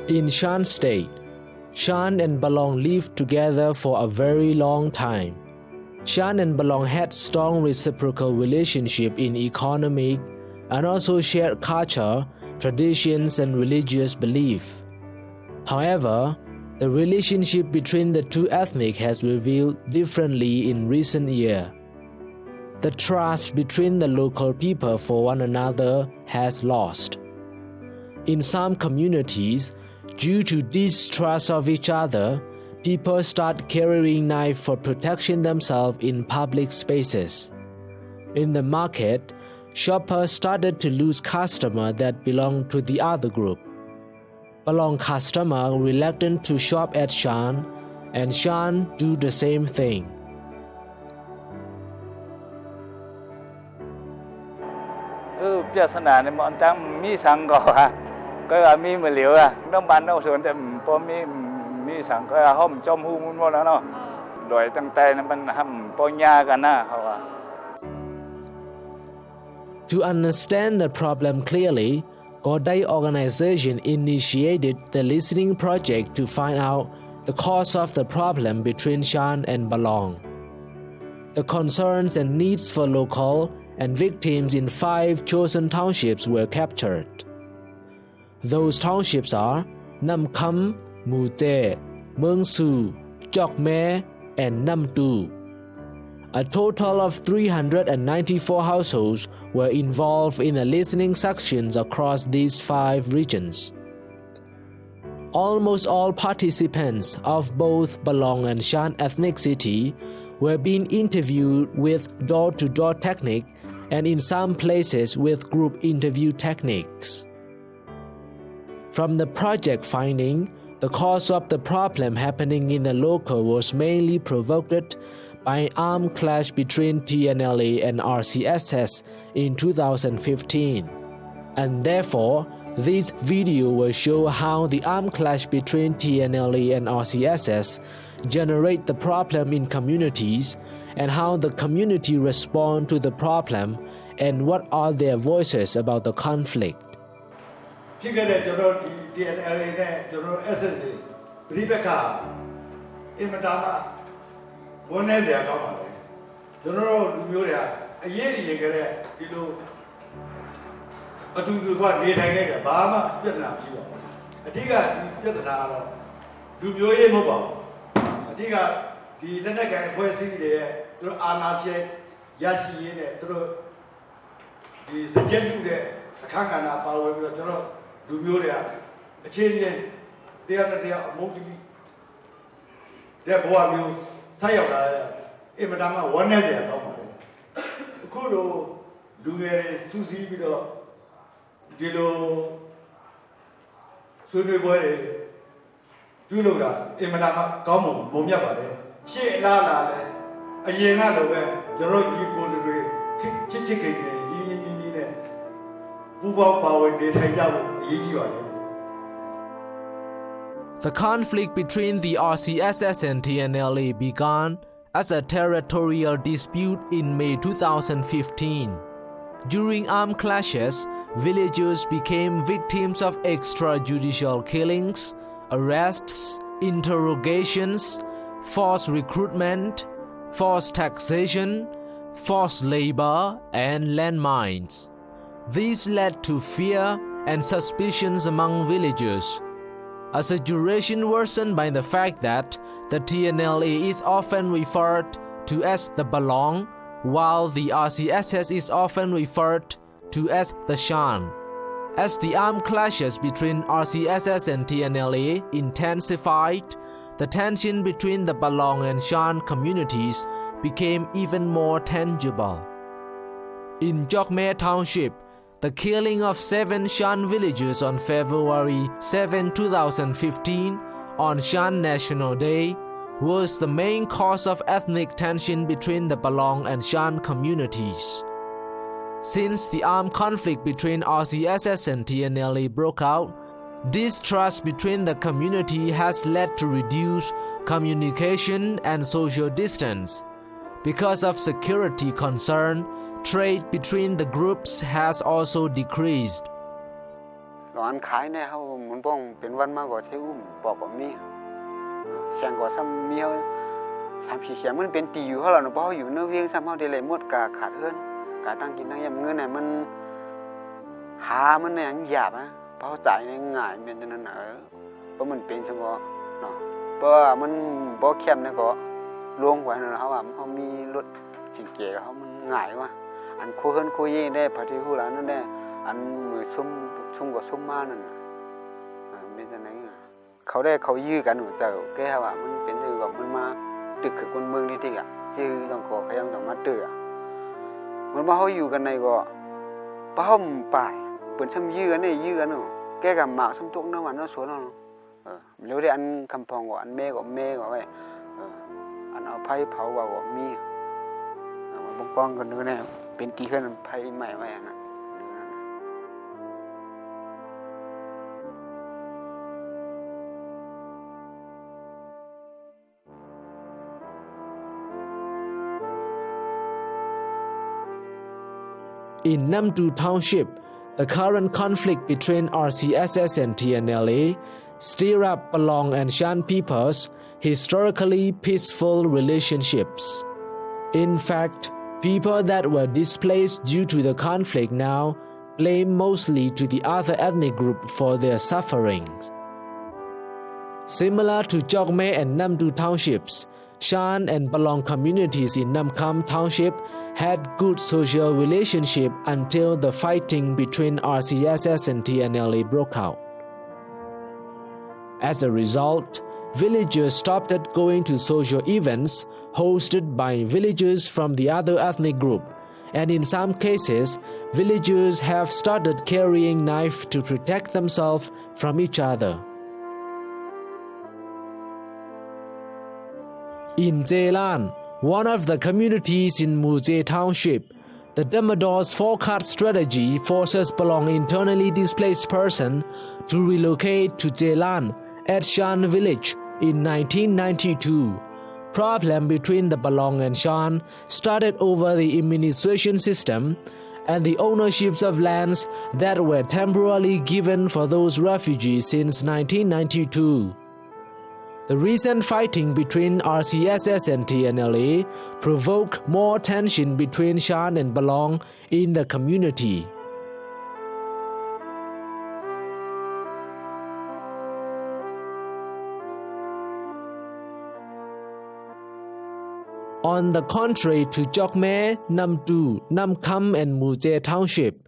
In Shan State, Shan and Palaung lived together for a very long time. Shan and Palaung had strong reciprocal relationship in economic and also shared culture, traditions and religious belief. However, the relationship between the two ethnic has revealed differently in recent years. The trust between the local people for one another has lost. In some communities, due to distrust of each other, people start carrying knives for protection themselves in public spaces. In the market, shoppers started to lose customers that belonged to the other group. Palaung customers reluctant to shop at Shan, and Shan do the same thing. ပြဿနာနဲ့မအတမ်းမိဆောင်ကောก็มีมาเหลียวน้ำมันเอาส่วนแต่พอมีสังก็ห้อมจอมหูมุนหมดแล้วเนาะโดยตั้งแต่นั้นมันห้ำปอยากันนะเขาว่า To understand the problem clearly, Kaw Dai Organization initiated the listening project to find out the cause of the problem between Shan and Palaung. The concerns and needs for local and victims in 5 chosen townships were captured. Those townships are Nam Kham, Mu Te, Meung Su, Chok Me, and Nam Tu. A total of 394 households were involved in the listening sections across these 5 regions. Almost all participants of both Palaung and Shan ethnicity were being interviewed with door-to-door technique and in some places with group interview techniques. From the project finding, the cause of the problem happening in the local was mainly provoked by an armed clash between TNLA and RCSS in 2015. And therefore, this video will show how the armed clash between TNLA and RCSS generate the problem in communities and how the community respond to the problem and what are their voices about the conflict. ဖြစ်ခဲ့တဲ့ကျွန်တော်ဒီ TNLA နဲ့ကျွန်တော် SSA ပြိပခါအင်မတန်မှဝန်နေစရာကောင်းပါလေကျွန်တော်တို့လူမျိုးတွေကအရေးကြီးခဲ့တဲ့ဒီလိုအတူတူကနေထိုင်ခဲ့တယ်ဘာမှပြဿနာမရှိပါဘူးအဓိကဒီပြဿနာကတော့လူမျိုးရေးမဟုတ်ပါဘူးအဓိကဒီလက်နက်ကိုင်အဖွဲ့အစည်းတွေရဲ့သူတို့အာဏာရှင်ရရှိရင်းနဲ့သူတို့ဒီစကြက်လူတဲ့အခါကဏ္ဍပါဝင်ပြီးတော့ကျွန်တော်လူမျိုးတွေအချင်းချင်းတရားနဲ့တရားအမုန်းတီးတဲ့ဘဝမျိုးဆက်ရောက်လာတဲ့အင်မတန်မှဝမ်းနည်းစရာကောင်းပါတယ်အခုလိုလူငယ်တွေစူးစီးပြီးတော့ဒီလိုဆွေးနွေးပွဲတွေပြုလုပ်တာအင်မတန်မှကောင်းမှုမြတ်ပါတယ်ရှေ့အလားလာလဲအရင်ကလိုပဲကျွန်တော်ဒီကိုယ်တွေချစ်ခင်နေညီနဲ့ပူပေါင်းပါဝင်နေထိုင်ကြဖို့အရေးကြီးပါတယ် The conflict between the RCSS and TNLA began as a territorial dispute in May 2015. During armed clashes, villagers became victims of extrajudicial killings, arrests, interrogations, forced recruitment, forced taxation, forced labor, and landmines. These led to fear and suspicions among villagers. A situation worsened by the fact that the TNLA is often referred to as the Palaung, while the RCSS is often referred to as the Shan. As the armed clashes between RCSS and TNLA intensified, the tension between the Palaung and Shan communities became even more tangible. In Chok Me Township, the killing of 7 Shan villagers on February 7, 2015 on Shan National Day was the main cause of ethnic tension between the Palaung and Shan communities. Since the armed conflict between RCSS and TNLA broke out, distrust between the community has led to reduced communication and social distance. Because of security concern, trade between the groups has also decreased. ก็อันขายเนี่ยเขามันป้องเป็นวันมากกว่าที่อุ้มปอกกว่ามีเสียงกว่าซ้ำมีเขา3-4 เสียงมันเป็นตีอยู่เขาเราเนาะเพราะเขาอยู่เนื้อเวียงซ้ำเขาเดลัยหมดกาขาดเฮือนกาตั้งกินตั้งยำเงินเนี่ยมันหามันเนี่ยหยาบนะเพราะจ่ายเนี่ยง่ายเป็นจนนั้นเพราะมันเป็นเฉพาะเนาะเพราะมันบ่เข้มเนี่ยก็ลวงไว้นะเขาว่าเขามีรถสิงเก๋เขามันง่ายกว่าอันคุยเฮือนคุยได้พอที่ฮู้แล้วนั่นได้อันมือซุ่มกับซุ่มมานั่นเป็นจังได๋เขายื้อกันหนูเจ้าแกว่ามันเป็นคือว่ามันมาตึกคือคนเมืองนี่ติอ่ะที่ต้องก็พยายามต้องมาตื้อมันว่าเขาอยู่กันในก็ป้อมป่ายเปิ้นซ้ำยื้อกันนี่ยื้อกันเนาะแกก็หมากซ้ำตกนวันเนาะสวนเนาะเร็วได้อันคำพองก็อันแม่ก็ไว้อันเอาไผเผาว่าก็มีมันป้องกันนึแน่เป็นที่เฮือนไผใหม่ไว้นะIn Namdu Township, the current conflict between RCSS and TNLA stir up Palaung and Shan people's historically peaceful relationships. In fact, people that were displaced due to the conflict now blame mostly to the other ethnic group for their sufferings. Similar to Jokme and Namdu Townships, Shan and Palaung communities in Namkham Township had good social relationship until the fighting between RCSS and TNLA broke out. As a result, villagers stopped going to social events hosted by villagers from the other ethnic group, and in some cases, villagers have started carrying knives to protect themselves from each other. In Zelan, one of the communities in Muje Township, the Damodor's four-card strategy forces Palaung internally displaced person to relocate to Zelan at Shan village in 1992. Problem between the Palaung and Shan started over the administration system and the ownerships of lands that were temporarily given for those refugees since 1992. The recent fighting between RCSS and TNLA provoked more tension between Shan and Palaung in the community. On the contrary to Jokme, Namdu, Namkham and Muje Township,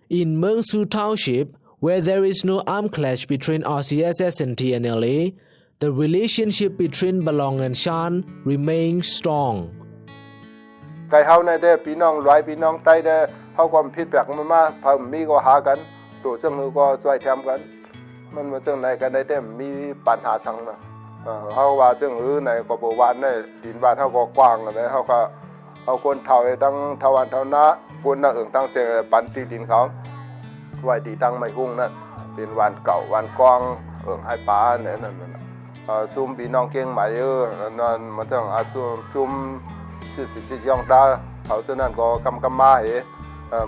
in Meungsu Township, where there is no armed clash between RCSS and TNLA, the relationship between Palaung and Shan remains strong. ไก่เฮาในเด้พี่น้องหลายพี่น้องใต้เด้เฮาความผิดแปลกมาเพิ่มมีก็หากันตัวจังหือก็ช่วยแถมกันมันมาจังไหนกันได้แต่มีปัญหาสังนะเฮาว่าจังหือในก็บ่วานในดินบ้านเฮาก็กว้างแล้วเฮาก็เอาคนเฒ่าตั้งทวันเฒ่านะคนน่ะตั้งเสียปันตีดินเขาไว้ที่ตั้งไม้หุ้งนั่นเป็นวันเก่าวันกว้างให้ป้าเนี่ยนั่นซุ่มพี่น้องเก่งใหม่นั่นมันต้องซุ่มสิย่องตาเขาฉะนั้นก็กำมา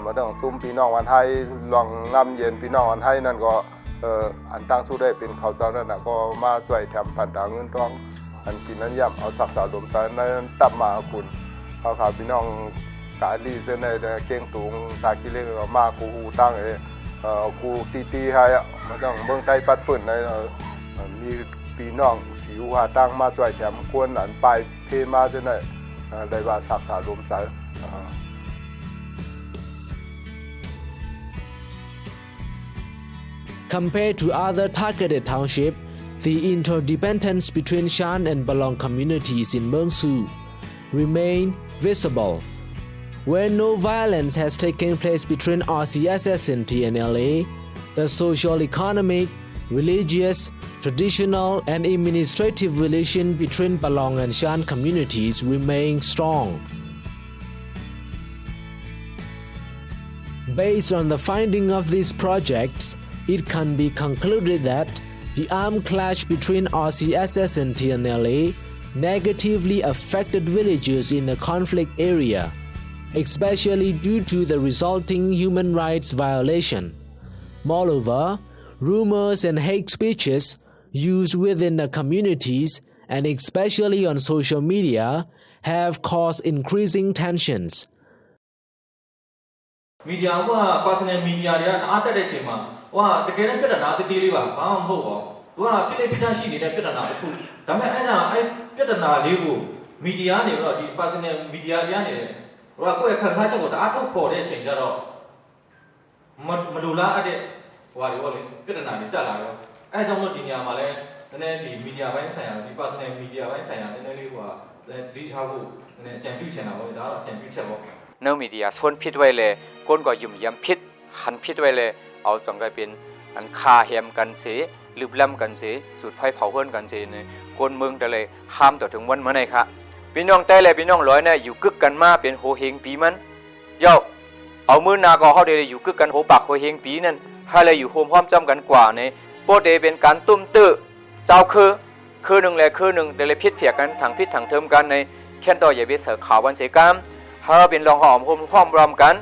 มันต้องซุ่มพี่น้องวันไทยลองน้ำเย็นพี่น้องวันไทยนั่นก็อันตั้งสู้ได้เป็นเขาเจ้านั่นก็มาช่วยแถมผ่านทางเงินทองอันกินนั้นย่ำเอาสักษาลมตานั้นตับมาคุณเขาขาพี่น้องกาลีเส้นในเก่งตุงตากิเลสมากูหูตั้งกูตีให้มันต้องเมืองไทยปัดปืนในมีพี่น้องสิวหาตั้งมาช่วยแถมควรอันไปเพมาจะไหนได้ว่าสักษาลมใจ Compared to other targeted townships, the interdependence between Shan and Palaung communities in Meungsu remain visible. Where no violence has taken place between RCSS and TNLA, the social, economic, religious, traditional, and administrative relation between Palaung and Shan communities remain strong. Based on the finding of these projects, it can be concluded that the armed clash between RCSS and TNLA negatively affected villagers in the conflict area, especially due to the resulting human rights violation. Moreover, Rumors and hate speeches used within the communities and especially on social media have caused increasing tensions. မီဒီယာက personal media တွေကအားတက်တဲ့အချိန်မှာဟိုကတကယ်တမ်းပြဿနာတတိလေးပါဘာမှမဟုတ်ပါဘူးသူကဖြစ်နေဖြစ်ရှိနေတဲ့ပြဿနာတစ်ခုဒါပေမဲ့အဲ့ပြဿနာလေးကိုမီဒီယာနေပြီးတော့ဒီ personal media တွေကနေဟိုကကိုယ့်ရဲ့ခံစားချက်ကိုတအားထုတ်ပေါ်တဲ့အချိန်ကျတော့မလိုလားတဲ့ဟိုကလေပြဿနာတွေတက်လာတော့အဲ့ကြောင့်မို့ဒီနေရာမှာလဲနည်းနည်းဒီ media ဘိုင်းဆိုင်ရာဒီ personal media ဘိုင်းဆိုင်ရာနည်းနည်းလေးဟိုကဒီထားဖို့နည်းနည်းအကြံပြုချင်တာပေါ့ဒါတော့အကြံပြုချက်ပေါ့เนื้อมีเดียส่วนพิษไว้เลยก้นก็ยุ่มยำพิษหันพิษไว้เลยเอาจงได้เป็นอันคาเหียมกันเสียลืบล้ำกันเสียจุดไฟเผาเพื่อนกันเสียเนี่ยก้นเมืองแต่เลยห้ามต่อถึงวันเมื่อไหร่ครับพี่น้องแต่เลยพี่น้องร้อยเนี่ยอยู่กึกกันมาเป็นโหเฮงปีมันเย้าเอามือนาก็เขาเดี๋ยวอยู่กึกกันโหปากโหเฮงปีนั่นให้เลยอยู่โฮมพร้อมจำกันกว่าเนี่ยโปรเดเป็นการตุ้มตื้อเจ้าคือหนึ่งเลยคือหนึ่งแต่เลยพิษเพียกันถังพิษถังเทิมกันในแค่ต่ออย่าไปเสือข่าววันเสกามให้เป็นรองหอมโฮมพร้อมรวมกัน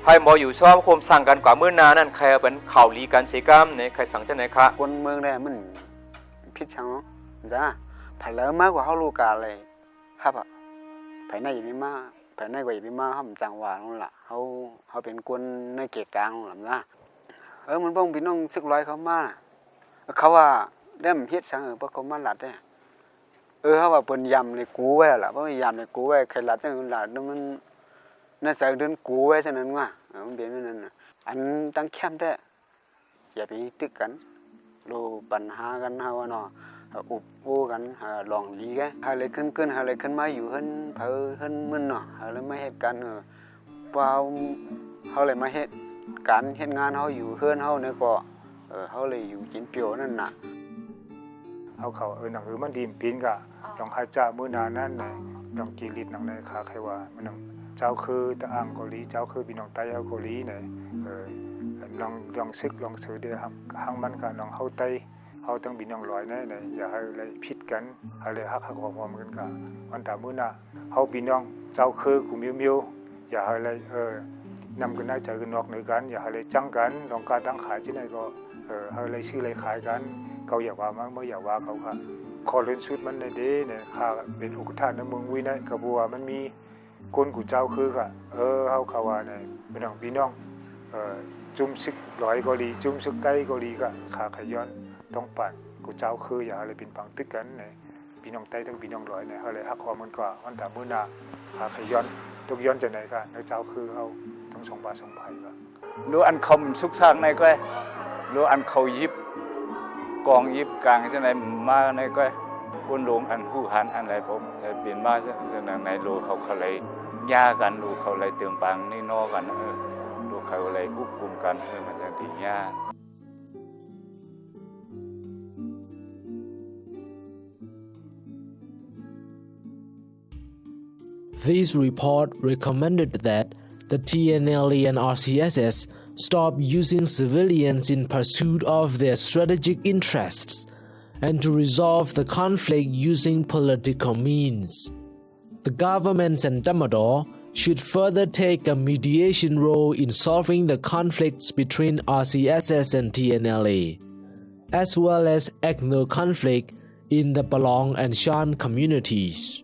ให้หมออยู่ซ้อมโฮมสั่งกันกว่ามื้อนานั่นใครเป็นข่าวลีกันเสกามเนี่ยใครสั่งจะไหนคะคนเมืองเนี่ยมันพิษชังเนาะจ้าผ่านแล้วมากกว่าเขาลูกกาเลยครับอ่ะภายในอย่าไปมาภายในก็อย่าไปมาเขาจังหวะนั่นแหละเขาเป็นคนในเกศกลางหลังนะมันบ้องพี่น้องซึกร้อยเขามาเขาว่าได้มันพิษชังเพราะเขามาหลัดเนี่ยเขาว่าเป็นยำในกูไว้ล่ะเพราะยำในกูไว้ใครหลัดจังหลัดมันน่าจะเดินกูไว้เท่านั้นว่ามันเป็นนั่นน่ะอันตั้งแคมป์แต่อย่าไปตึกกันรู้ปัญหากันเฮาเนาะอุบโอ้กันลองลีกันหาอะไรขึ้นหาอะไรขึ้นมาอยู่เฮิรนเผอเฮิรนมึนเนาะหาอะไรไม่เหตุการณ์เปล่าเขาเลยมาเหตุการเหตุงานเขาอยู่เฮิรนเขาเนี่ยก็เขาเลยอยู่กินเปรียวนั่นน่ะเขาหนังมันดีมปีนกะลองหาจ่ามือนานั่นเลยลองกีริดหนังในขาใครว่ามันเจ้าคือตะอังเกาหลีเจ้าคือพี่น้องไต้เกาหลีเนี่ยลองซึกลองซื้อเดือห้างมันกันลองเข้าไต้เขาต้องพี่น้องลอยเนี่ยอย่าให้อะไรผิดกันอะไรหักความกันกันวันตามือนาเขาพี่น้องเจ้าคือกูมิวอย่าให้อะไรนำกันได้ใจกันนอกเหนือกันอย่าให้อะไรจังกันลองการตั้งขายที่ไหนก็ให้อะไรชื่ออะไรขายกันเขาอยากว่ามั้งไม่อยากว่าเขาค่ะคอเล่นชุดมันในเด้เนี่ยข้าเป็นอุกท่านในเมืองวินัยกระบัวมันมีคนกูเจ้าคือค่ะเขาว่าเนี่ยพี่น้องจุ่มซึกลอยก็ดีจุ่มซึกไก่ก็ดีก็ขาขย้อนต้องปั่นกูเจ้าคืออย่าอะไรเป็นปังตึกกันเนี่ยพี่น้องไต้ต้องพี่น้องลอยเนี่ยอะไรหักคอมันกว่าวันแต่มื้อนาขาขย้อนทุกย้อนจะไหนกันแล้วเจ้าคือเขาต้องส่งบาส่งไผ่ก็รู้อันคำสุกสร้างในก็รู้อันเขายิบกองยิบกลางจะไหนมาในก็กุนหลงอันหูหันอันอะไรผมเปลี่ยนมาจะในรูเขาเลยย่ากันรูเขาเลยเติมปังนี่นอกันรูเขาเลยควบคุมกันมันจะตีย่า This report recommended that the TNLA and RCSS stop using civilians in pursuit of their strategic interests and to resolve the conflict using political means. The governments and Damador should further take a mediation role in solving the conflicts between RCSS and TNLA, as well as ethno conflict in the Palaung and Shan communities.